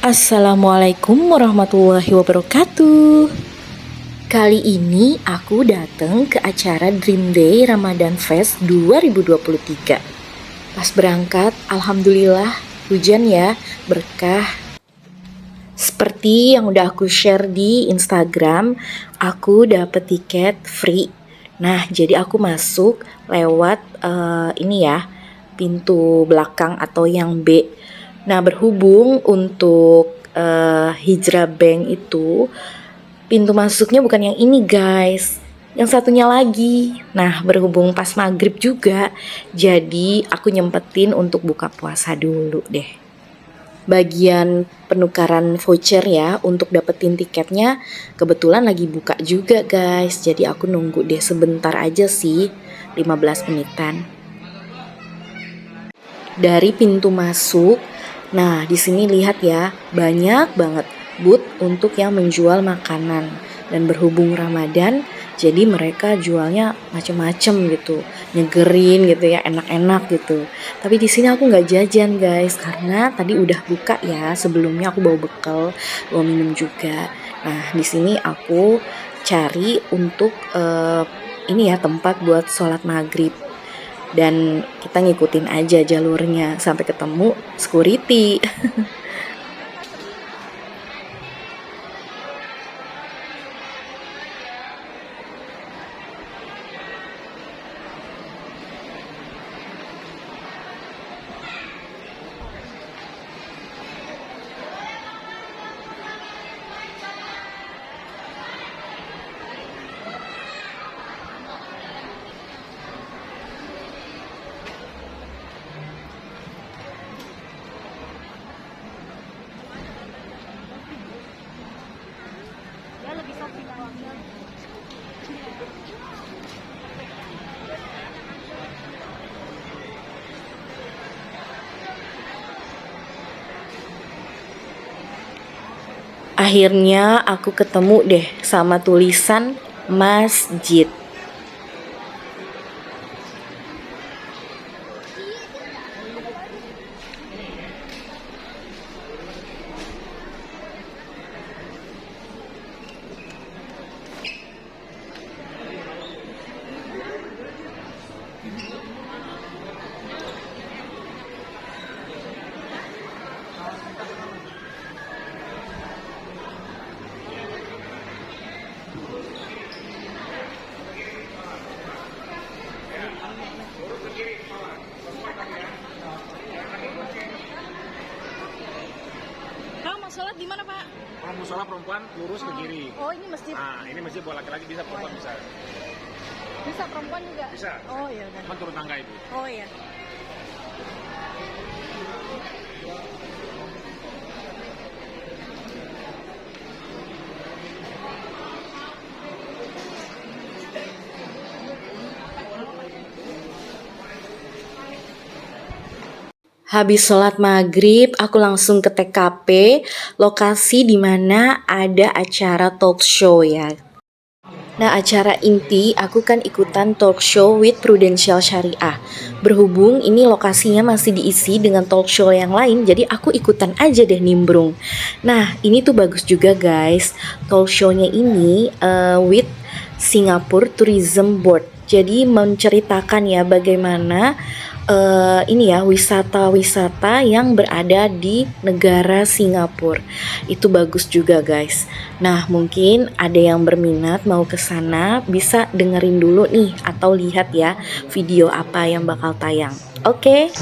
Assalamualaikum warahmatullahi wabarakatuh. Kali ini aku datang ke acara Dream Day Ramadan Fest 2023. Pas berangkat, alhamdulillah hujan ya, berkah. Seperti yang udah aku share di Instagram, aku dapet tiket free. Nah, jadi aku masuk lewat ini ya, pintu belakang atau yang B. Nah, berhubung untuk Hijrah Bank itu pintu masuknya bukan yang ini guys, yang satunya lagi. Nah, berhubung pas maghrib juga, jadi aku nyempetin untuk buka puasa dulu deh. Bagian penukaran voucher ya untuk dapetin tiketnya kebetulan lagi buka juga guys. Jadi aku nunggu deh sebentar aja sih, 15 menitan. Dari pintu masuk, nah di sini lihat ya, banyak banget booth untuk yang menjual makanan. Dan berhubung Ramadan, jadi mereka jualnya macem-macem gitu, nyegerin gitu ya, enak-enak gitu. Tapi di sini aku nggak jajan guys, karena tadi udah buka ya. Sebelumnya aku bawa bekal, bawa minum juga. Nah di sini aku cari untuk ini ya tempat buat sholat maghrib. Dan kita ngikutin aja jalurnya sampai ketemu security. Akhirnya aku ketemu deh sama tulisan masjid. Kang mau sholat di mana Pak? Kalau mau sholat perempuan lurus ke kiri. Oh ini masjid. Nah ini masjid buat laki-laki bisa, perempuan bisa. Bisa perempuan juga? Bisa. Oh iya udah. Cuma turun tangga itu. Oh iya. Habis sholat maghrib, aku langsung ke TKP, lokasi di mana ada acara talk show ya. Nah, acara inti aku kan ikutan talk show with Prudential Syariah. Berhubung ini lokasinya masih diisi dengan talk show yang lain, jadi aku ikutan aja deh nimbrung. Nah, ini tuh bagus juga guys. Talk show-nya ini with Singapore Tourism Board. Jadi menceritakan ya bagaimana ini ya wisata-wisata yang berada di negara Singapura. Itu bagus juga guys. Nah, mungkin ada yang berminat mau ke sana, bisa dengerin dulu nih atau lihat ya video apa yang bakal tayang. Oke.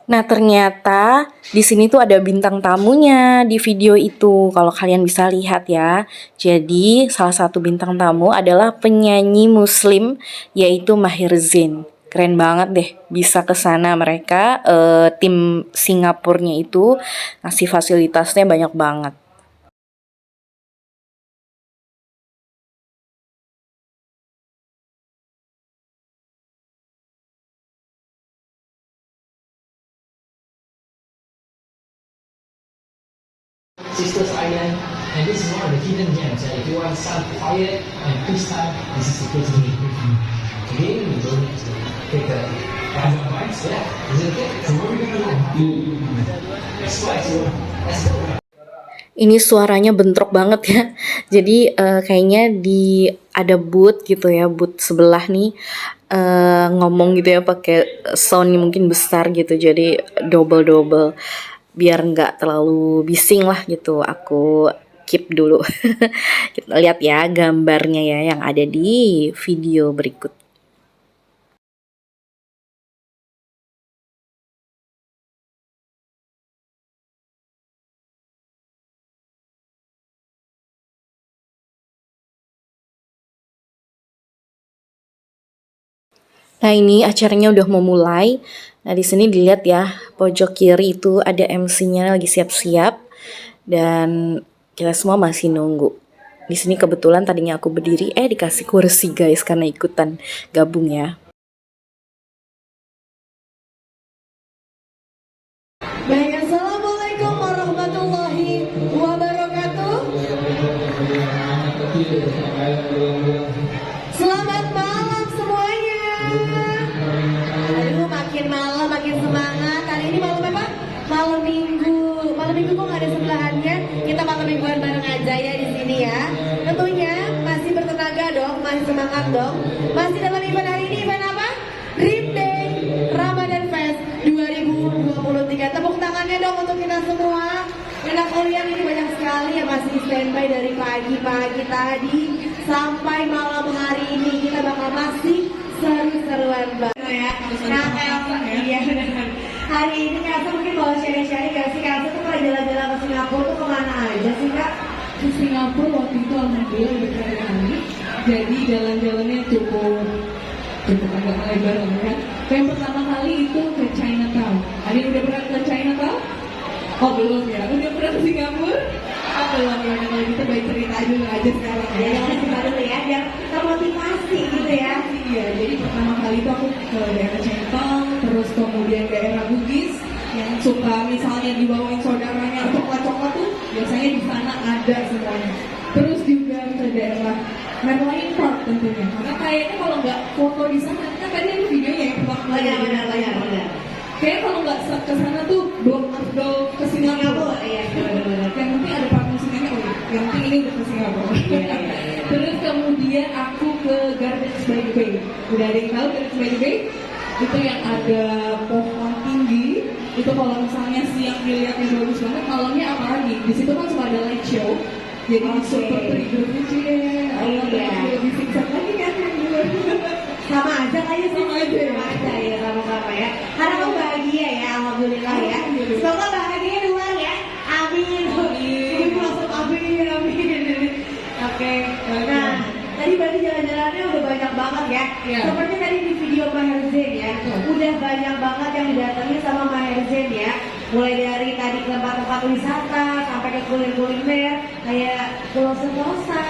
Nah, ternyata di sini tuh ada bintang tamunya di video itu. Kalau kalian bisa lihat ya. Jadi, salah satu bintang tamu adalah penyanyi muslim yaitu Maher Zain. Keren banget deh bisa ke sana mereka tim Singapurnya itu ngasih fasilitasnya banyak banget. Sisters Island, and this is one of the hidden gems. And if you want some quiet and peace time, this is the place to be. Again, you don't need to take the advice. Yeah, is it okay? So what are we gonna do? That's why. So let's go. Ini suaranya bentrok banget ya. Jadi kayaknya di ada booth gitu ya, booth sebelah nih ngomong gitu ya pakai sound mungkin besar gitu. Jadi double biar nggak terlalu bising lah gitu. Aku keep dulu. Kita lihat ya gambarnya ya yang ada di video berikut. Nah, ini acaranya udah mau mulai. Nah, di sini dilihat ya, pojok kiri itu ada MC-nya lagi siap-siap dan kita semua masih nunggu. Di sini kebetulan tadinya aku berdiri, dikasih kursi guys karena ikutan gabung ya. Baik, assalamualaikum warahmatullahi wabarakatuh. Selamat malam semuanya. Aduh, makin malam makin semangat. Hari ini malam apa? Malam minggu. Malam minggu kok nggak ada sebelahannya? Kita malam mingguan bareng aja ya di sini ya. Tentunya masih bertenaga dong, masih semangat dong. Masih dalam event hari ini, event apa? Dream Day Ramadan Fest 2023. Tepuk tangannya dong untuk kita semua. Anak kuliah ini banyak sekali yang masih standby dari pagi-pagi tadi sampai malam hari ini. Kita bakal masih seru-seruan banget ya. Nah, iya, hari ini Kak mungkin mau share-share gak sih? Kak tuh kalau jalan-jalan ke Singapura tuh kemana aja sih Kak? Ke Singapura waktu itu alhamdulillah udah kali. Jadi jalan-jalannya cukup agak lebar kan. Yang pertama kali itu ke Chinatown. Ada yang udah pernah ke Chinatown? Oh belum ya. Udah pernah ke Singapura? Oh belum ya. Kalau kita baik cerita dulu aja sekarang ya. Jangan cerita dulu ya, biar termotivasi gitu ya. Iya. Jadi pertama kali itu aku ke daerah Chinatown, terus kemudian daerah Bugis yang suka misalnya dibawain saudaranya coklat-coklat tuh biasanya di sana ada semuanya. Terus juga ke daerah Merlion Park tentunya. Karena kayaknya kalau nggak foto di sana, kan tadi ada videonya yang pertama kali. Benar. Kayaknya kalau nggak ke sana tuh belum ke Singapura. Iya, Yang penting ada part musiknya, yang penting ini udah ke Singapura. Terus kemudian aku ke Gardens by the Bay. Udah ada yang tahu Gardens by the Bay? Itu yang ada pohon tinggi. Itu kalau misalnya siang dilihatnya bagus banget, malamnya apa lagi? Di situ kan suka ada light show. Jadi super trigger gitu ya. Lebih fixer lagi kan yang dulu. Sama aja kayaknya sih. Sama aja Ya, sama-sama ya. Karena kamu bahagia ya, alhamdulillah ya. Semoga bahagia di luar ya. Amin. Langsung amin. Oke. Nah, tadi berarti jalan-jalannya udah banyak banget ya. Iya. Seperti tadi di video Maher Zain ya. Udah banyak banget yang didatangi sama Maher Zain ya. Mulai dari tadi ke tempat-tempat wisata sampai ke kuliner kayak Pulau Sentosa.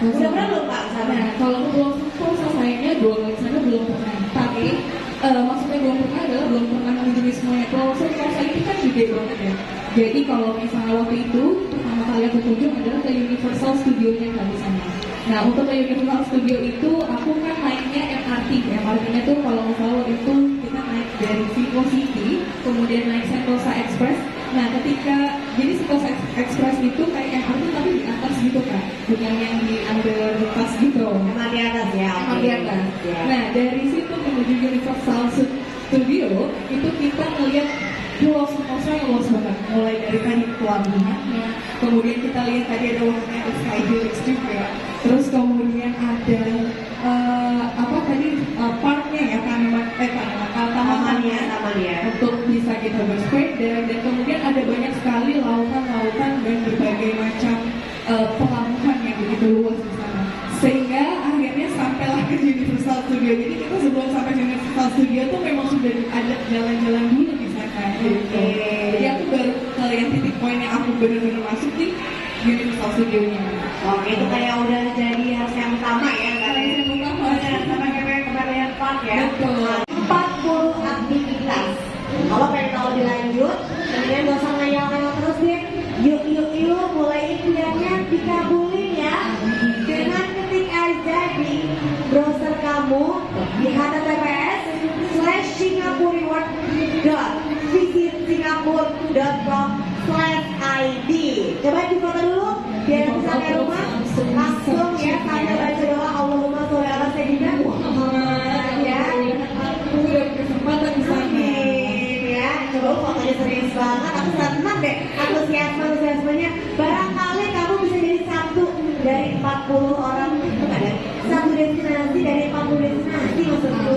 Udah pernah belum Pak sana? Nah, kalau ke Pulau Sentosa sayangnya 2 kali sana belum pernah. Tapi maksudnya belum pernah adalah belum pernah mengunjungi semuanya. Pulau Sentosa itu kan gede banget ya. Jadi kalau misalnya waktu itu pertama kali aku kunjung adalah ke Universal Studio-nya kan di sana. Nah untuk ke Universal Studio itu aku kan naiknya MRT. MRT-nya tuh kalau misalnya waktu itu kita naik dari Vivo City, kemudian naik Sentosa Express. Nah ketika jadi Sentosa Express itu kayak MRT tapi di atas gitu kan, bukan yang di underpass gitu. Emang di atas ya. Emang di atas. Ya. Nah dari situ menuju Universal Studio itu kita ngeliat Pulau Sentosa yang luas banget, mulai dari tadi pelabuhannya, kemudian kita lihat tadi ada warnanya ada Sky Village juga, terus kemudian ada parknya ya, tamannya untuk bisa kita bersepeda, dan kemudian ada banyak sekali lautan-lautan dan berbagai macam pelabuhan yang begitu luas di sana, sehingga akhirnya sampailah ke Universal Studio. Jadi kita sebelum sampai Universal Studio tuh memang sudah ada jalan-jalan dulu di sana. Gitu. Jadi aku baru yang titik poin yang aku benar-benar masuk di Universal Studio-nya. Oke, itu kayak udah jadi harus yang utama ya, Yang utama. sama kayak Merlion Park ya. Betul. 40 aktivitas. Kalau pengen tahu lebih lanjut, kemudian gak usah ngayal-ngayal terus deh. Yuk www.visitsingapura.com/id. Coba difoto dulu biar bisa sampai rumah langsung ya sambil baca doa Allahumma sholli ala sayyidina Muhammad ya. Kesempatan di sana. Amin ya. Coba fotonya serius banget. Aku senang deh antusiasmenya. Barangkali kamu bisa jadi satu dari 40 orang, bukan ya? Satu destinasi dari 40 destinasi maksudku.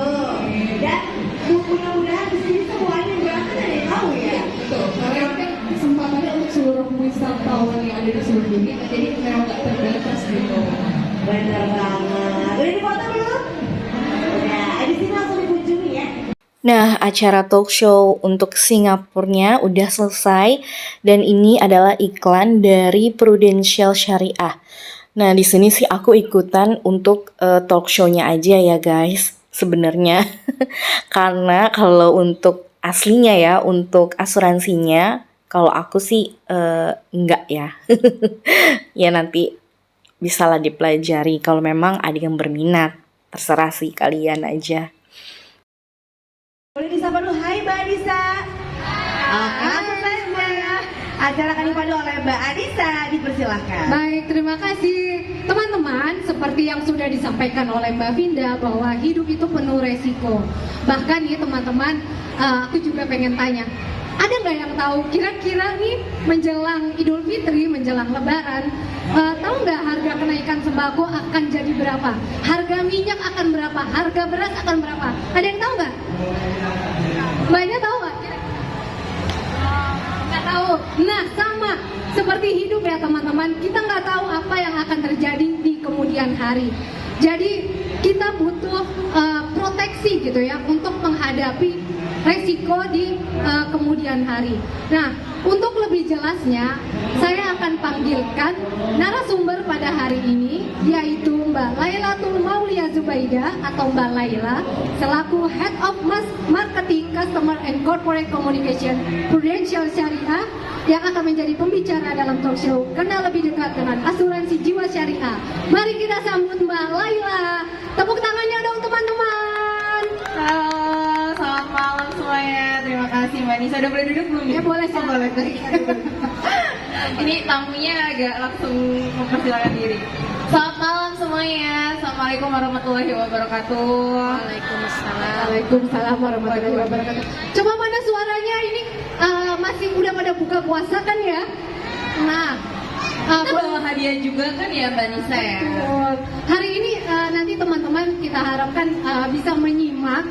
Dan mudah-mudahan di sini semuanya berangkat dari tahu ya. Betul, karena kan kesempatannya untuk seluruh wisatawan yang ada di seluruh dunia, jadi memang nggak terbatas gitu. Bener banget. Udah dipoto belum? Udah. Di sini langsung dikunjungi ya. Nah, acara talk show untuk Singapurnya udah selesai dan ini adalah iklan dari Prudential Syariah. Nah, di sini sih aku ikutan untuk talk show-nya aja ya, guys. Sebenarnya karena kalau untuk aslinya ya, untuk asuransinya, kalau aku sih enggak ya. Ya nanti bisalah dipelajari kalau memang ada yang berminat. Terserah sih kalian aja. Boleh disapa dulu, hai Mbak Anissa. Oke, langsung saja ya. Acara akan dipandu oleh Mbak Anissa, dipersilahkan. Baik, terima kasih teman-teman. Seperti yang sudah disampaikan oleh Mbak Vinda bahwa hidup itu penuh resiko. Bahkan nih teman-teman, aku juga pengen tanya, ada nggak yang tahu kira-kira nih menjelang Idul Fitri, menjelang Lebaran, tahu nggak harga kenaikan sembako akan jadi berapa? Harga minyak akan berapa? Harga beras akan berapa? Ada yang tahu nggak? Mbaknya tahu nggak? Nggak tahu. Nah, sama seperti hidup ya teman-teman, kita nggak tahu apa yang akan terjadi di kemudian hari. Jadi kita butuh proteksi gitu ya untuk menghadapi resiko di kemudian hari. Nah, untuk lebih jelasnya, saya akan panggilkan narasumber pada hari ini, yaitu Mbak Lailatul Maulia Zubaida atau Mbak Laila, selaku Head of Marketing, Customer and Corporate Communication Prudential Syariah, yang akan menjadi pembicara dalam talk show Kenal Lebih Dekat dengan Asuransi Jiwa Syariah. Mari kita sambut Mbak Laila. Tepuk tangannya dong teman-teman. Halo, selamat malam semuanya. Terima kasih Mbak Nisa. Udah boleh duduk belum? Ya boleh, Oh, boleh. Ini tamunya agak langsung mempersilakan diri. Selamat malam semuanya. Assalamualaikum warahmatullahi wabarakatuh. Waalaikumsalam warahmatullahi wabarakatuh. Coba mana suaranya ini, masih udah pada buka puasa kan ya? Nah, Kita bawa hadiah juga kan ya Mbak Nisa ya? betul. Hari ini nanti teman-teman kita harapkan bisa menyimak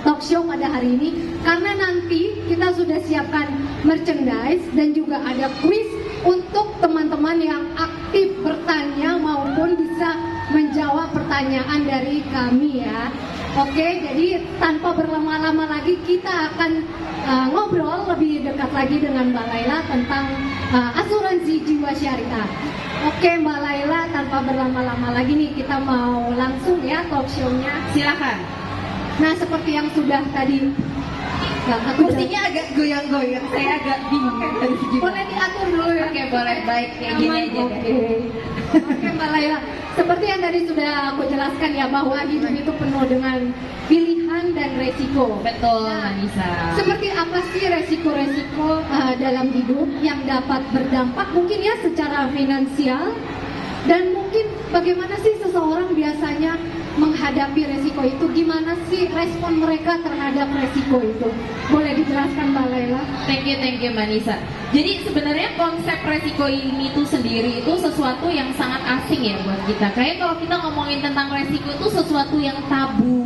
talk show pada hari ini, karena nanti kita sudah siapkan merchandise dan juga ada quiz untuk teman-teman yang aktif bertanya maupun bisa menjawab pertanyaan dari kami ya. Oke, jadi tanpa berlama-lama lagi kita akan ngobrol lebih dekat lagi dengan Mbak Laila tentang asuransi jiwa syariah. Oke Mbak Laila, tanpa berlama-lama lagi nih kita mau langsung ya talk show-nya. Silakan. Nah, seperti yang sudah tadi Kursinya agak goyang-goyang, saya agak bingung kan harus gimana. boleh diatur dulu ya. Oke, boleh, baik, kayak gini aja Oke. deh. Oke Mbak Laila, seperti yang tadi sudah aku jelaskan ya, bahwa hidup itu penuh dengan pilihan dan resiko. Betul, Mbak Nisa. Seperti apa sih resiko-resiko dalam hidup yang dapat berdampak mungkin ya secara finansial, dan mungkin bagaimana sih seseorang biasanya menghadapi resiko itu, gimana sih respon mereka terhadap resiko itu? Boleh dijelaskan Mbak Laila? Thank you Mbak Nisa. Jadi sebenarnya konsep resiko ini tuh sendiri itu sesuatu yang sangat asing ya buat kita. Kayak kalau kita ngomongin tentang resiko itu sesuatu yang tabu,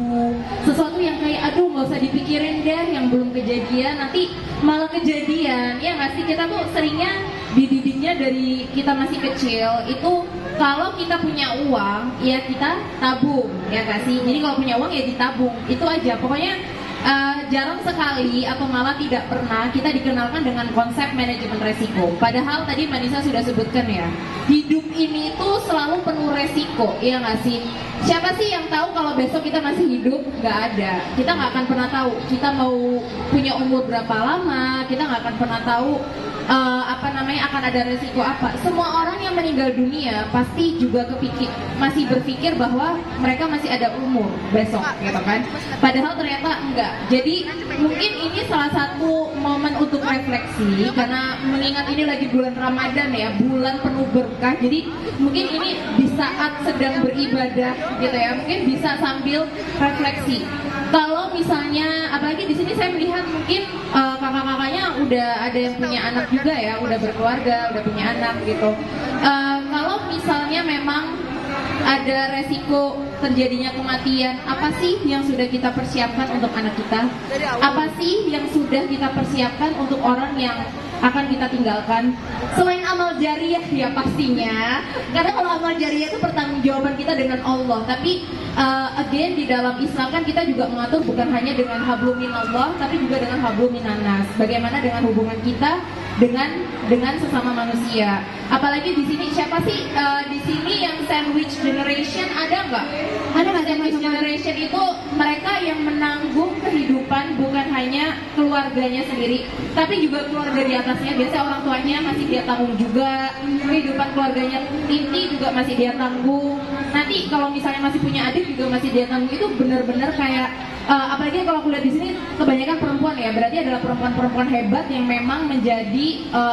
sesuatu yang kayak aduh nggak usah dipikirin deh, yang belum kejadian nanti malah kejadian. Ya nggak sih, kita tuh seringnya dididiknya dari kita masih kecil itu kalau kita punya uang ya kita tabung, ya nggak sih? Jadi kalau punya uang ya ditabung, itu aja. Pokoknya jarang sekali atau malah tidak pernah kita dikenalkan dengan konsep manajemen resiko. Padahal tadi Mbak Nisa sudah sebutkan ya, hidup ini tuh selalu penuh resiko, ya nggak sih? Siapa sih yang tahu kalau besok kita masih hidup? Nggak ada. Kita nggak akan pernah tahu kita mau punya umur berapa lama. Kita nggak akan pernah tahu akan ada resiko apa. Semua orang yang meninggal dunia pasti juga masih berpikir bahwa mereka masih ada umur besok gitu kan, padahal ternyata enggak. Jadi mungkin ini salah satu momen untuk refleksi, karena mengingat ini lagi bulan Ramadan ya, bulan penuh berkah. Jadi mungkin ini di saat sedang beribadah gitu ya, mungkin bisa sambil refleksi. Kalau misalnya, apalagi di sini saya melihat mungkin kakak-kakaknya udah ada yang punya anak juga ya, udah berkeluarga, udah punya anak gitu. Kalau misalnya memang ada resiko terjadinya kematian, apa sih yang sudah kita persiapkan untuk anak kita? Apa sih yang sudah kita persiapkan untuk orang yang akan kita tinggalkan? Selain amal jariah ya pastinya, karena kalau amal jariah itu pertanggungjawaban kita dengan Allah. Tapi again di dalam Islam kan kita juga mengatur bukan hanya dengan hablum minallah, tapi juga dengan hablum minannas. Bagaimana dengan hubungan kita dengan sesama manusia? Apalagi di sini siapa sih di sini yang sandwich generation ada nggak? Ada nggak sandwich generation? Itu mereka yang menanggung kehidupan bukan hanya keluarganya sendiri, tapi juga keluarga di atasnya. Biasanya orang tuanya masih dia tanggung juga, kehidupan keluarganya inti juga masih dia tanggung. Nanti kalau misalnya masih punya adik juga masih dia tanggung. Itu benar-benar kayak apalagi kalau aku lihat di sini kebanyakan perempuan ya, berarti adalah perempuan-perempuan hebat yang memang menjadi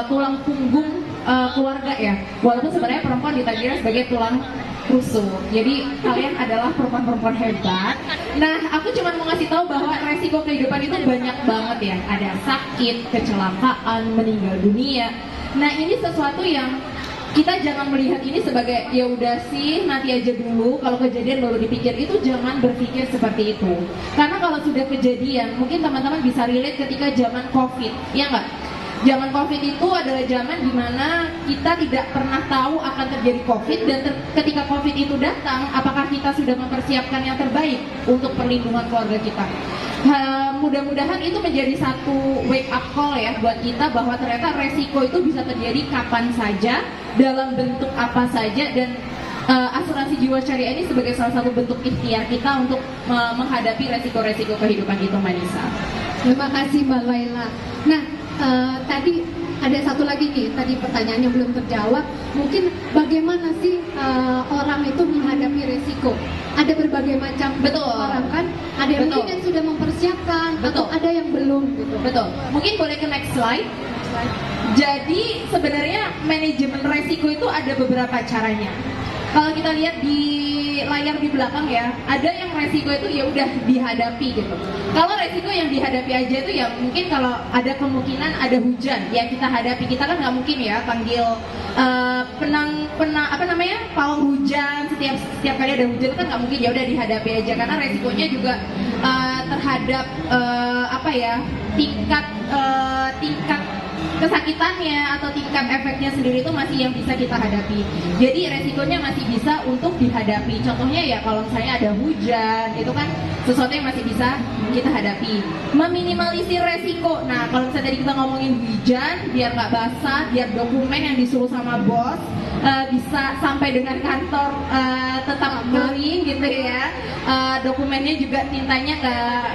tulang punggung keluarga ya. Walaupun sebenarnya perempuan ditagihkan sebagai tulang rusuk. Jadi kalian adalah perempuan-perempuan hebat. Nah, aku cuma mau ngasih tahu bahwa resiko kehidupan itu banyak banget ya. Ada sakit, kecelakaan, meninggal dunia. Nah, ini sesuatu yang kita jangan melihat ini sebagai ya udah sih nanti aja dulu, kalau kejadian baru dipikir. Itu jangan berpikir seperti itu, karena kalau sudah kejadian, mungkin teman-teman bisa relate ketika zaman COVID, ya nggak? Zaman COVID itu adalah zaman dimana kita tidak pernah tahu akan terjadi COVID, dan ketika COVID itu datang, apakah kita sudah mempersiapkan yang terbaik untuk perlindungan keluarga kita? Mudah-mudahan itu menjadi satu wake up call ya buat kita, bahwa ternyata resiko itu bisa terjadi kapan saja, dalam bentuk apa saja, dan asuransi jiwa syariah ini sebagai salah satu bentuk ikhtiar kita untuk menghadapi resiko-resiko kehidupan itu, Manisa. Terima kasih Mbak Laila. Nah, tadi ada satu lagi nih, tadi pertanyaannya belum terjawab. Mungkin bagaimana sih orang itu menghadapi resiko? Ada berbagai macam orang kan? Ada yang mungkin yang sudah mempersiapkan, atau ada yang belum gitu. Betul. Mungkin boleh ke next slide. Jadi sebenarnya manajemen resiko itu ada beberapa caranya. Kalau kita lihat di layar di belakang ya, ada yang resiko itu ya udah dihadapi gitu. Kalau resiko yang dihadapi aja itu ya mungkin kalau ada kemungkinan ada hujan, ya kita hadapi. Kita kan nggak mungkin ya panggil pawang hujan setiap kali ada hujan, kan nggak mungkin. Ya udah dihadapi aja, karena resikonya juga terhadap tingkat kesakitannya atau tingkat efeknya sendiri itu masih yang bisa kita hadapi. Jadi resikonya masih bisa untuk dihadapi. Contohnya ya kalau misalnya ada hujan, itu kan sesuatu yang masih bisa kita hadapi. Meminimalisir resiko. Nah, kalau misalnya tadi kita ngomongin hujan, biar nggak basah, biar dokumen yang disuruh sama bos bisa sampai dengan kantor tetap kering gitu ya. Dokumennya juga tintanya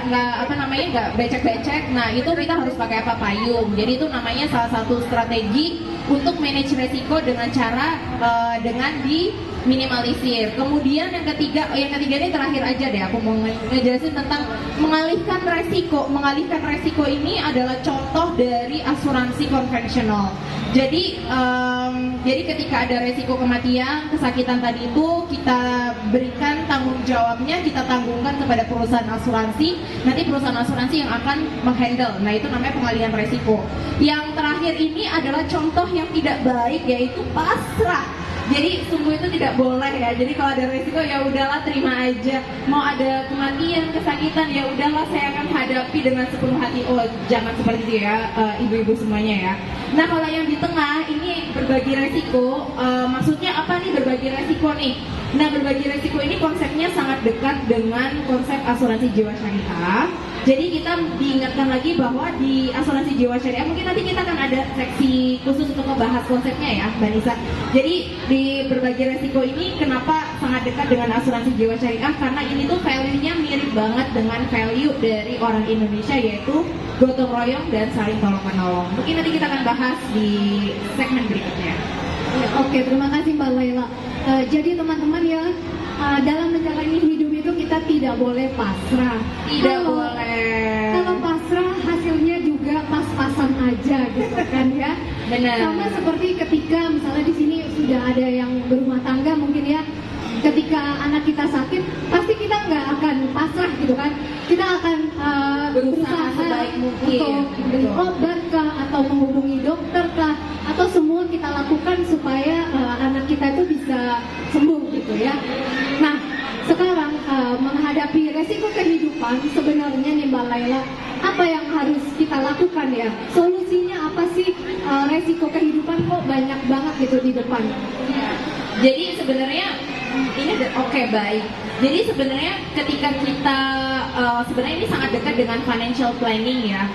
nggak becek-becek. Nah, itu kita harus pakai payung. Jadi itu namanya salah satu strategi untuk manage resiko dengan cara dengan diminimalisir. Kemudian yang ketiga ini terakhir aja deh, aku mau ngejelasin tentang mengalihkan resiko. Mengalihkan resiko ini adalah contoh dari asuransi konvensional. Jadi ketika ada resiko kematian, kesakitan tadi itu kita berikan tanggung jawabnya, kita tanggungkan kepada perusahaan asuransi. Nanti perusahaan asuransi yang akan menghandle. Nah, itu namanya pengalihan resiko. Yang terakhir ini adalah contoh yang tidak baik, yaitu pasrah. Jadi sungguh itu tidak boleh ya. Jadi kalau ada resiko ya udahlah, terima aja. Mau ada kematian, kesakitan, ya udahlah saya akan hadapi dengan sepenuh hati. Oh, jangan seperti itu ya, ibu-ibu semuanya ya. Nah, kalau yang di tengah ini berbagi resiko, maksudnya apa nih berbagi resiko nih? Nah, berbagi resiko ini konsepnya sangat dekat dengan konsep asuransi jiwa syariah. Jadi kita diingatkan lagi bahwa di asuransi jiwa syariah, mungkin nanti kita akan ada seksi khusus untuk membahas konsepnya ya, Mbak Nisa. Jadi di berbagi resiko ini kenapa sangat dekat dengan asuransi jiwa syariah karena ini tuh value-nya mirip banget dengan value dari orang Indonesia, yaitu gotong royong dan saling tolong menolong. Mungkin nanti kita akan bahas di segmen berikutnya. Ya, oke, terima kasih Mbak Laila. Jadi teman-teman ya, dalam menjalani hidup itu kita tidak boleh pasrah. Boleh. Kalau pasrah hasilnya juga pas-pasan aja gitu kan ya. Benar. Sama seperti ketika misalnya di sini sudah ada yang berumah tangga mungkin ya, ketika anak kita sakit pasti kita nggak akan pasrah gitu kan, kita akan Berusaha sebaik mungkin. untuk membeli obat kah atau menghubungi dokter kah, atau semua kita lakukan supaya anak kita itu bisa sembuh gitu ya. Nah sekarang menghadapi resiko kehidupan sebenarnya nih Mbak Laila, apa yang harus kita lakukan ya? Solusinya apa sih? Resiko kehidupan kok banyak banget gitu di depan. Jadi sebenarnya ini oke, baik. Jadi sebenarnya ketika kita sebenarnya ini sangat dekat dengan financial planning ya,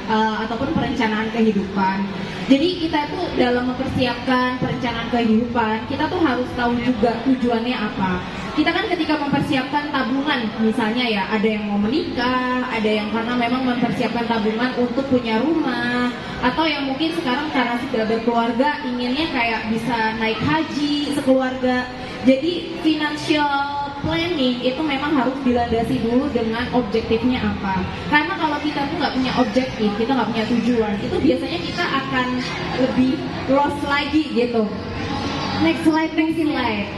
ataupun perencanaan kehidupan. Jadi kita tuh dalam mempersiapkan perencanaan kehidupan, kita tuh harus tahu juga tujuannya apa. Kita kan ketika mempersiapkan tabungan, misalnya ya, ada yang mau menikah, ada yang karena memang mempersiapkan tabungan untuk punya rumah, atau yang mungkin sekarang karena sudah berkeluarga inginnya kayak bisa naik haji sekeluarga. Jadi financial planning itu memang harus dilandasi dulu dengan objektifnya apa. Karena kalau kita tuh nggak punya objektif, kita nggak punya tujuan, itu biasanya kita akan lebih lost lagi gitu. Next slide.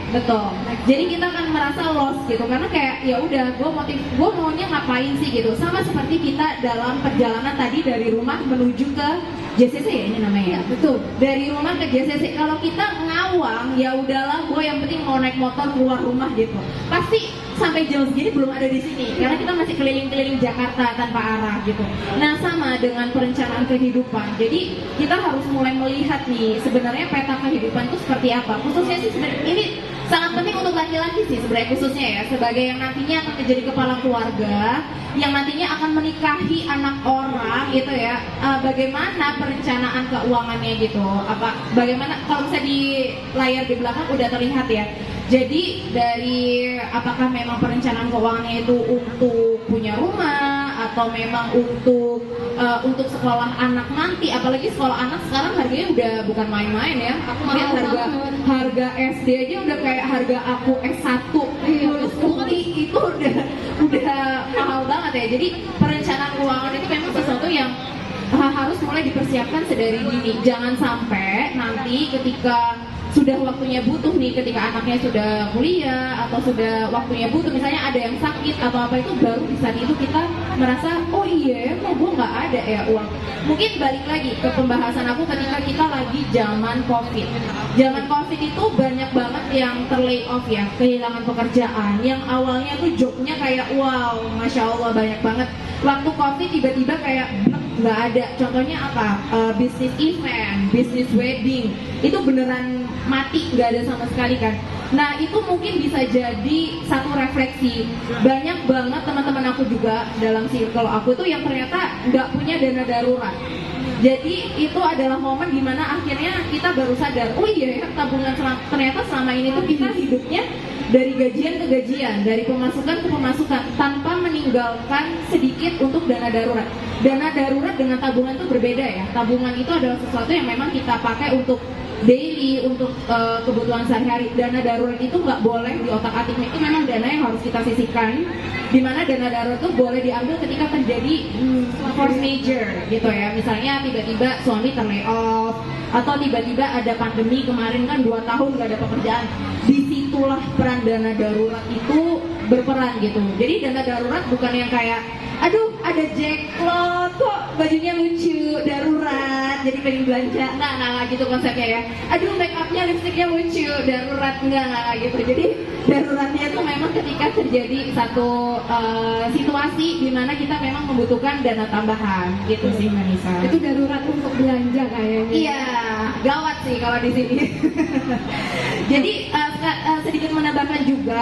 Betul. Jadi kita akan merasa lost gitu, karena kayak ya udah, gue maunya ngapain sih gitu. Sama seperti kita dalam perjalanan tadi dari rumah menuju ke JCC ya, ini namanya. Ya, betul. Dari rumah ke JCC, kalau kita ngawang ya udahlah, gue yang penting mau naik motor keluar rumah gitu, pasti sampai jam segini belum ada di sini, karena kita masih keliling-keliling Jakarta tanpa arah gitu. Nah sama dengan perencanaan kehidupan, jadi kita harus mulai melihat nih sebenarnya peta kehidupan itu seperti apa. Khususnya sih sebenarnya ini sangat penting untuk laki-laki sih sebenarnya, khususnya ya sebagai yang nantinya akan menjadi kepala keluarga, yang nantinya akan menikahi anak orang gitu ya. Bagaimana perencanaan keuangannya gitu, bagaimana kalau misalnya di layar di belakang udah terlihat ya. Jadi dari apakah memang perencanaan keuangannya itu untuk punya rumah atau memang untuk sekolah anak nanti, apalagi sekolah anak sekarang harganya udah bukan main-main ya. Aku lihat harga SD aja udah kayak harga aku S1 lulus UI, itu udah mahal banget ya. Jadi perencanaan keuangan itu memang sesuatu yang harus mulai dipersiapkan sedari dini. Jangan sampai nanti ketika sudah waktunya butuh nih, ketika anaknya sudah kuliah atau sudah waktunya butuh, misalnya ada yang sakit atau apa, itu baru di saat itu kita merasa oh iya kok gue nggak ada ya uang. Mungkin balik lagi ke pembahasan aku ketika kita lagi zaman COVID. Zaman COVID itu banyak banget yang terlay off ya, kehilangan pekerjaan. Yang awalnya tuh jobnya kayak wow, masya Allah banyak banget. Waktu COVID tiba-tiba kayak nggak ada. Contohnya apa? Bisnis event, bisnis wedding, itu beneran mati, nggak ada sama sekali kan. Nah itu mungkin bisa jadi satu refleksi. Banyak banget teman-teman aku juga dalam circle aku tuh yang ternyata nggak punya dana darurat. Jadi itu adalah momen dimana akhirnya kita baru sadar, oh iya ya, tabungan ternyata selama ini tuh kita hidupnya dari gajian ke gajian, dari pemasukan ke pemasukan, tanpa meninggalkan sedikit untuk dana darurat. Dana darurat dengan tabungan itu berbeda ya. Tabungan itu adalah sesuatu yang memang kita pakai untuk daily, untuk kebutuhan sehari-hari. Dana darurat itu nggak boleh di otak-atik, itu memang dana yang harus kita sisihkan. Dimana dana darurat itu boleh diambil ketika terjadi force major gitu ya. Misalnya tiba-tiba suami terlay off, atau tiba-tiba ada pandemi kemarin kan 2 tahun nggak ada pekerjaan. Disitulah peran dana darurat itu berperan gitu. Jadi dana darurat bukan yang kayak aduh ada jackpot kok bajunya lucu, darurat jadi pengen belanja, nggak gitu konsepnya ya. Aduh make upnya, lipstiknya lucu, darurat, nggak gitu. Jadi daruratnya tuh memang ketika terjadi satu situasi di mana kita memang membutuhkan dana tambahan gitu sih Manisa. Itu darurat untuk belanja kayaknya. Iya, gawat sih kalau di sini. Jadi sedikit menambahkan juga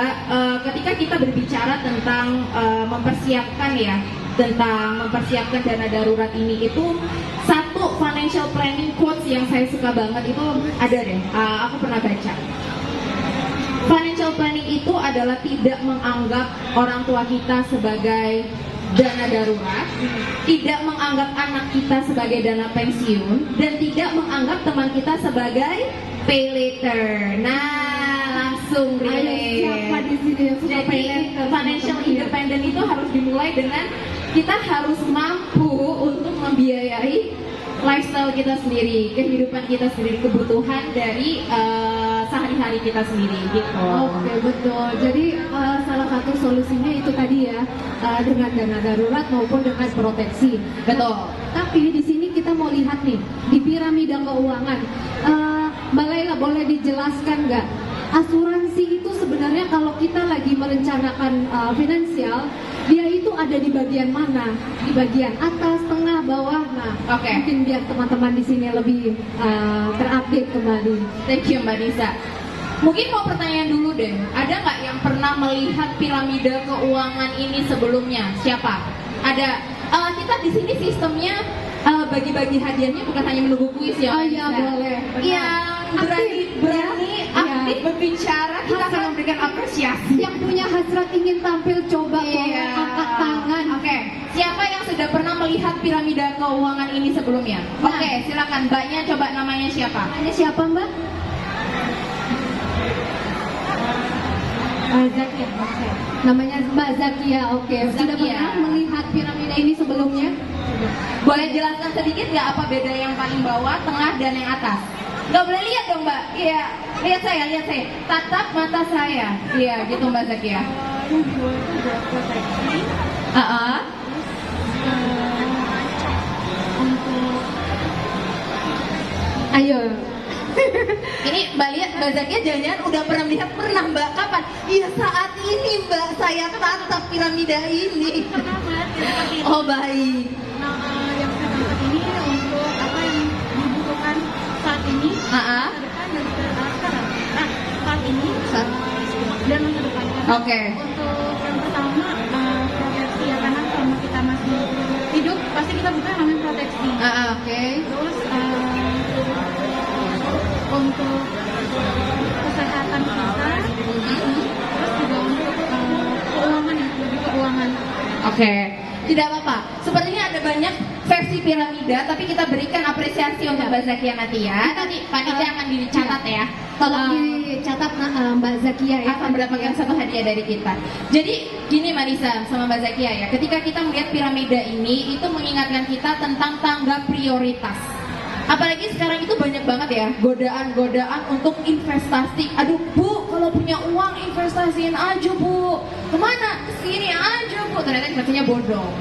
ketika kita berbicara tentang mempersiapkan ya, tentang mempersiapkan dana darurat ini, itu satu financial planning quotes yang saya suka banget itu ada deh, aku pernah baca. Financial planning itu adalah tidak menganggap orang tua kita sebagai dana darurat, tidak menganggap anak kita sebagai dana pensiun, dan tidak menganggap teman kita sebagai pay later. Nah, langsung relate. Siapa di sini yang suka Jadi pay later? financial independent itu harus dimulai dengan kita harus mampu untuk membiayai lifestyle kita sendiri, kehidupan kita sendiri, kebutuhan dari sehari-hari kita sendiri gitu. Oke, betul. Jadi salah satu solusinya itu tadi ya, dengan dana darurat maupun dengan proteksi. Betul. Tapi di sini kita mau lihat nih di piramida keuangan. Mbak Laila, boleh dijelaskan nggak? Asuransi itu sebenarnya kalau kita lagi merencanakan finansial, dia itu ada di bagian mana? Di bagian atas, tengah, bawah. Nah, Oke. mungkin biar teman-teman di sini lebih terupdate kembali. Thank you Mbak Nisa. Mungkin mau pertanyaan dulu deh, ada nggak yang pernah melihat piramida keuangan ini sebelumnya? Siapa? Ada. Kita di sini sistemnya bagi-bagi hadiahnya bukan hanya menunggu kuis ya. Oh Mbak iya, Nisa. boleh. Benar. Yang berani aktif berbicara, kita akan memberikan apresiasi. Yang punya hasrat ingin tampil, coba boleh angkat tangan. Oke, siapa yang sudah pernah melihat piramida keuangan ini sebelumnya? Nah. Oke, silakan Mbaknya, coba namanya siapa? Ini siapa Mbak? Zakia. Oke. Namanya Mbak Zakia. Oke. Sudah Zakia. pernah melihat piramida ini sebelumnya? Boleh jelaskan sedikit nggak apa beda yang paling bawah, tengah, dan yang atas? Nggak boleh lihat dong Mbak. Iya, lihat saya. Tatap mata saya. Iya, gitu Mbak Zakia. Ayo. Ini Mbak lihat, Mbak Zakia jangan-jangan udah pernah melihat, pernah Mbak, kapan? Iya saat ini Mbak, saya tatap piramida ini. Oh baik. Yang saya tangkap ini untuk apa yang dibutuhkan saat ini, Ah, depan dan sekarang. Nah, saat ini dan masa depan. Oke. Untuk yang pertama proteksi ya, karena selama kita masih hidup pasti kita butuh yang namanya proteksi. Oke. Terus untuk kesehatan kita, terus juga untuk keuangan ya, lebih keuangan. Oke, tidak apa-apa. Sepertinya ada banyak versi piramida, tapi kita berikan apresiasi untuk Mbak Zakia nanti ya. Nanti panitia akan dicatat ya. Tolong dicatat Mbak Zakia ya. Akan mendapatkan satu hadiah dari kita. Jadi gini Marisa sama Mbak Zakia ya, ketika kita melihat piramida ini, itu mengingatkan kita tentang tangga prioritas. Apalagi sekarang itu banyak banget ya godaan-godaan untuk investasi. Aduh Bu, kalau punya uang investasiin aja Bu. Kemana? Kesini aja Bu. Ternyata investasinya bodong.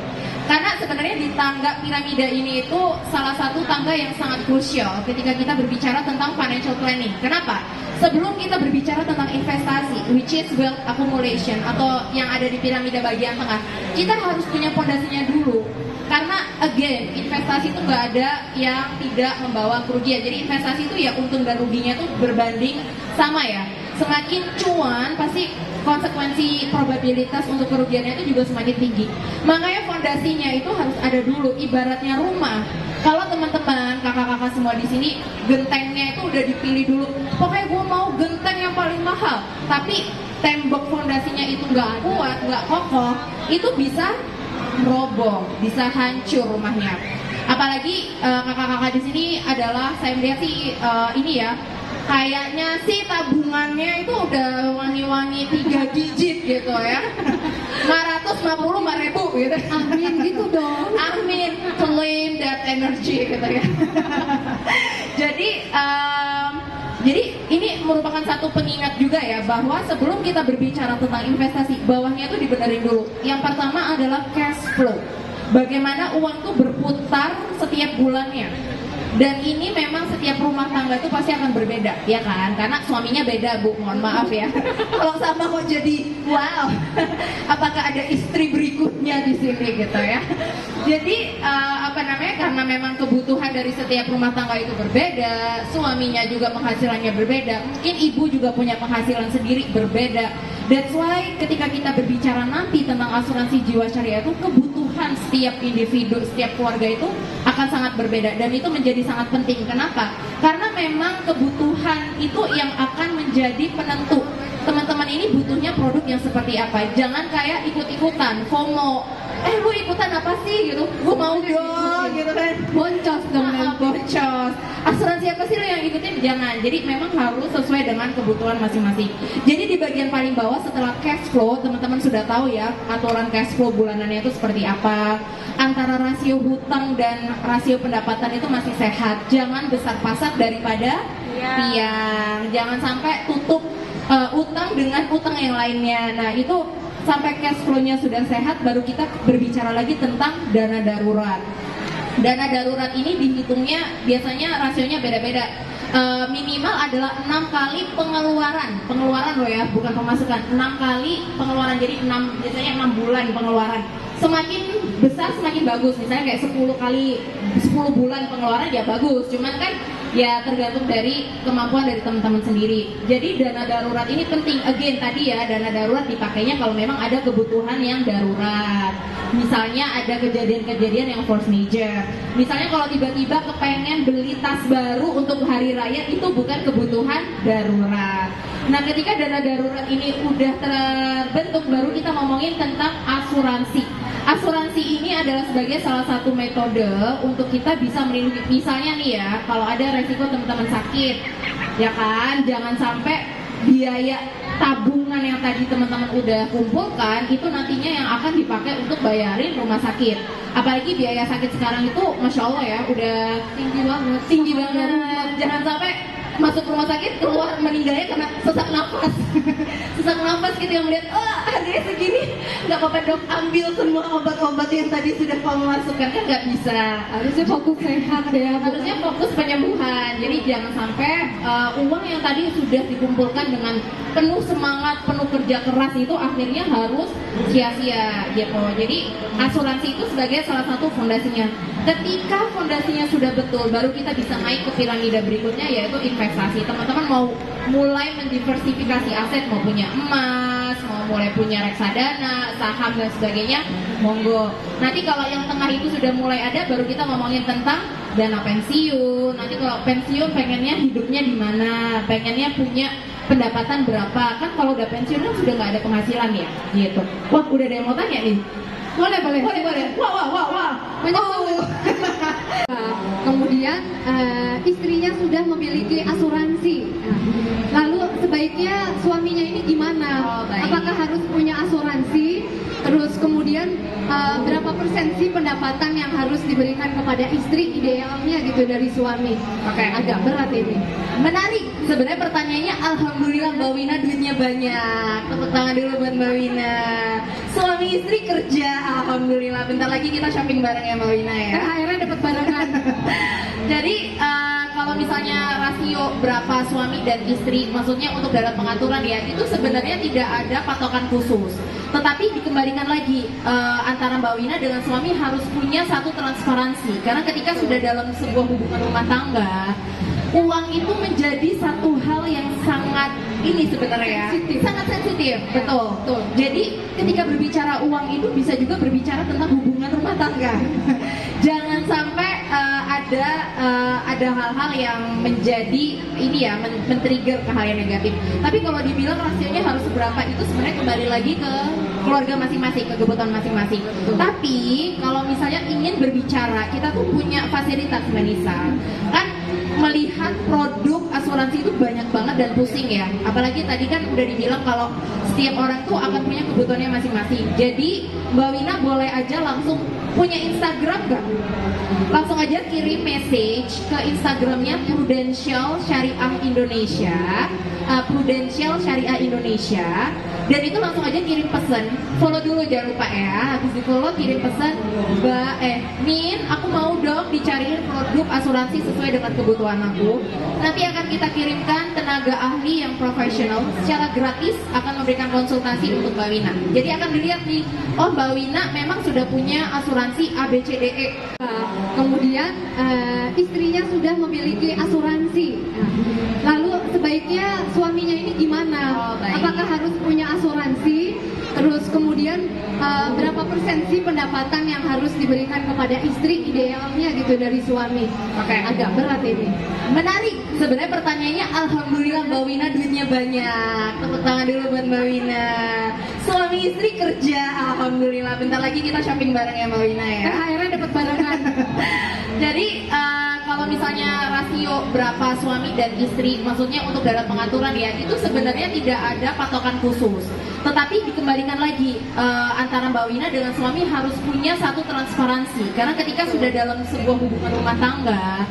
Karena sebenarnya di tangga piramida ini itu salah satu tangga yang sangat krusial ketika kita berbicara tentang financial planning. Kenapa? Sebelum kita berbicara tentang investasi, which is wealth accumulation atau yang ada di piramida bagian tengah, kita harus punya fondasinya dulu. Karena again, investasi itu nggak ada yang tidak membawa kerugian. Jadi investasi itu ya untung dan ruginya itu berbanding sama ya. Semakin cuan pasti konsekuensi probabilitas untuk kerugiannya itu juga semakin tinggi. Makanya fondasinya itu harus ada dulu. Ibaratnya rumah. Kalau teman-teman, kakak-kakak semua di sini, gentengnya itu udah dipilih dulu. Pokoknya gue mau genteng yang paling mahal. Tapi tembok fondasinya itu nggak kuat, nggak kokoh, itu bisa roboh, bisa hancur rumahnya. Apalagi kakak-kakak di sini adalah saya melihat sih ini ya, kayaknya sih tabungannya itu udah wangi-wangi 3 digit gitu ya. 550.000 gitu. Amin gitu dong. Amin, claim that energy gitu ya. Jadi ini merupakan satu pengingat juga ya, bahwa sebelum kita berbicara tentang investasi, bawahnya itu dibenerin dulu. Yang pertama adalah cash flow. Bagaimana uang tuh berputar setiap bulannya. Dan ini memang setiap rumah tangga itu pasti akan berbeda, ya kan? Karena suaminya beda, Bu, mohon maaf ya. Kalau sama kok jadi, wow, apakah ada istri berikutnya di sini gitu ya? Jadi karena memang kebutuhan dari setiap rumah tangga itu berbeda, suaminya juga penghasilannya berbeda, mungkin ibu juga punya penghasilan sendiri berbeda. That's why ketika kita berbicara nanti tentang asuransi jiwa syariah itu, kebutuhan setiap individu, setiap keluarga itu akan sangat berbeda, dan itu menjadi sangat penting. Kenapa? Karena memang kebutuhan itu yang akan menjadi penentu teman-teman ini butuhnya produk yang seperti apa. Jangan kayak ikut-ikutan, FOMO. Lu ikutan apa sih gitu? Gue mau dong gitu kan. Boncos dong nanti. Boncos. Asuransi apa sih lo yang ikutin? Jangan. Jadi memang harus sesuai dengan kebutuhan masing-masing. Jadi di bagian paling bawah setelah cash flow, teman-teman sudah tahu ya aturan cash flow bulanannya itu seperti apa. Antara rasio hutang dan rasio pendapatan itu masih sehat. Jangan besar pasak daripada tiang. Jangan sampai tutup utang dengan utang yang lainnya. Nah itu sampai cash flow-nya sudah sehat, baru kita berbicara lagi tentang dana darurat. Dana darurat ini dihitungnya biasanya rasionya beda-beda. Minimal adalah 6 kali pengeluaran loh ya, bukan pemasukan. 6 kali pengeluaran, jadi biasanya 6 bulan pengeluaran. Semakin besar semakin bagus, misalnya kayak 10 bulan pengeluaran ya bagus, cuman kan ya tergantung dari kemampuan dari teman-teman sendiri. Jadi dana darurat ini penting. Again tadi ya, dana darurat dipakainya kalau memang ada kebutuhan yang darurat. Misalnya ada kejadian-kejadian yang force major. Misalnya kalau tiba-tiba kepengen beli tas baru untuk hari raya, itu bukan kebutuhan darurat. Nah ketika dana darurat ini udah terbentuk, baru kita ngomongin tentang asuransi. Asuransi ini adalah sebagai salah satu metode untuk kita bisa melindungi. Misalnya nih ya, kalau ada resiko teman-teman sakit, ya kan, jangan sampai biaya tabungan yang tadi teman-teman udah kumpulkan itu nantinya yang akan dipakai untuk bayarin rumah sakit. Apalagi biaya sakit sekarang itu, masya Allah ya, udah tinggi banget. Jangan sampai masuk rumah sakit keluar meninggalnya karena sesak nafas. Sesak nafas gitu, yang melihat harganya segini, nggak apa-apa dok, ambil semua obat-obat yang tadi sudah kamu masukkan. Kan nggak bisa, Harusnya fokus sehat ya. harusnya fokus penyembuhan. Jadi jangan sampai uang yang tadi sudah dikumpulkan dengan penuh semangat, penuh kerja keras itu akhirnya harus sia-sia gitu. Jadi asuransi itu sebagai salah satu fondasinya. Ketika fondasinya sudah betul, baru kita bisa naik ke piramida berikutnya, yaitu investasi. Teman-teman mau mulai mendiversifikasi aset, mau punya emas, mau mulai punya reksadana, saham dan sebagainya, monggo. Nanti kalau yang tengah itu sudah mulai ada, baru kita ngomongin tentang dana pensiun. Nanti kalau pensiun pengennya hidupnya di mana, pengennya punya pendapatan berapa. Kan kalau udah pensiun kan sudah nggak ada penghasilan ya, gitu. Wah, udah ada yang mau tanya nih. Boleh. Wah. Banyak Kemudian istrinya sudah memiliki asuransi. Lalu sebaiknya suaminya ini gimana? Baik. Apakah harus punya asuransi? Terus kemudian berapa persen sih pendapatan yang harus diberikan kepada istri idealnya gitu dari suami? Oke. Agak berat ini. Menarik. Sebenarnya pertanyaannya, alhamdulillah Mbak Wina duitnya banyak. Tepuk tangan dulu buat Mbak Wina. Suami istri kerja, alhamdulillah. Bentar lagi kita shopping bareng ya Mbak Wina ya. Akhirnya dapat barengan. Jadi kalau misalnya rasio berapa suami dan istri, maksudnya untuk dalam pengaturan ya, itu sebenarnya tidak ada patokan khusus. Tetapi dikembalikan lagi, antara Mbak Wina dengan suami harus punya satu transparansi. Karena ketika sudah dalam sebuah hubungan rumah tangga, uang itu menjadi satu hal yang sangat ini sebenarnya sangat sensitif, betul. Jadi ketika berbicara uang itu bisa juga berbicara tentang hubungan rumah tangga. Jangan sampai ada hal-hal yang menjadi ini ya, men-trigger ke hal yang negatif. Tapi kalau dibilang rasionya harus seberapa, itu sebenarnya kembali lagi ke keluarga masing-masing, ke kebutuhan masing-masing. Tapi kalau misalnya ingin berbicara, kita tuh punya fasilitas Manisa kan, melihat produk asuransi itu banyak banget dan pusing ya. Apalagi tadi kan udah dibilang kalau setiap orang tuh akan punya kebutuhannya masing-masing. Jadi Mbak Wina boleh aja langsung punya Instagram gak? Langsung aja kirim message ke Instagramnya Prudential Syariah Indonesia, Prudential Syariah Indonesia. Dan itu langsung aja kirim pesan, follow dulu jangan lupa ya. Habis di follow kirim pesan, Min, aku mau dong dicariin produk asuransi sesuai dengan kebutuhan aku. Nanti akan kita kirimkan tenaga ahli yang profesional secara gratis, akan memberikan konsultasi untuk Mbak Wina. Jadi akan dilihat nih, oh Mbak Wina memang sudah punya asuransi ABCDE. Kemudian istrinya sudah memiliki asuransi. Lalu sebaiknya suaminya ini gimana? Oh, baik. Apakah harus punya asuransi? Terus kemudian berapa persen sih pendapatan yang harus diberikan kepada istri idealnya gitu dari suami? Oke. Agak berat ini. Menarik. Sebenarnya pertanyaannya, alhamdulillah Mbak Wina duitnya banyak. Tepuk tangan dulu buat Mbak Wina. Suami istri kerja, alhamdulillah. Bentar lagi kita shopping bareng ya Mbak Wina ya. Akhirnya dapat barengan. Jadi kalau misalnya rasio berapa suami dan istri, maksudnya untuk dalam pengaturan ya, itu sebenarnya tidak ada patokan khusus. Tetapi dikembalikan lagi antara Mbak Wina dengan suami harus punya satu transparansi. Karena ketika sudah dalam sebuah hubungan rumah tangga,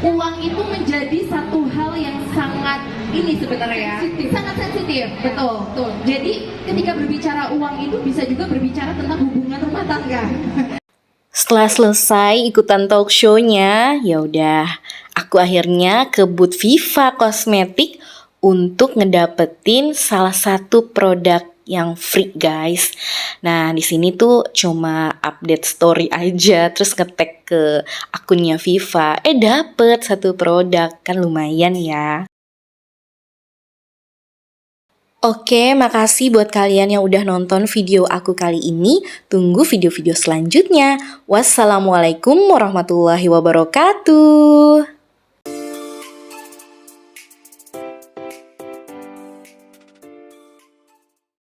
uang itu menjadi satu hal yang sangat ini sebenarnya sangat sensitif, betul. Jadi ketika berbicara uang itu bisa juga berbicara tentang hubungan rumah tangga. Setelah selesai ikutan talk show-nya, ya udah, aku akhirnya ke booth Viva Kosmetik untuk ngedapetin salah satu produk yang free, guys. Nah, di sini tuh cuma update story aja, terus nge-tag ke akunnya Viva. Dapet satu produk, kan lumayan ya. Oke, makasih buat kalian yang udah nonton video aku kali ini. Tunggu video-video selanjutnya. Wassalamualaikum warahmatullahi wabarakatuh.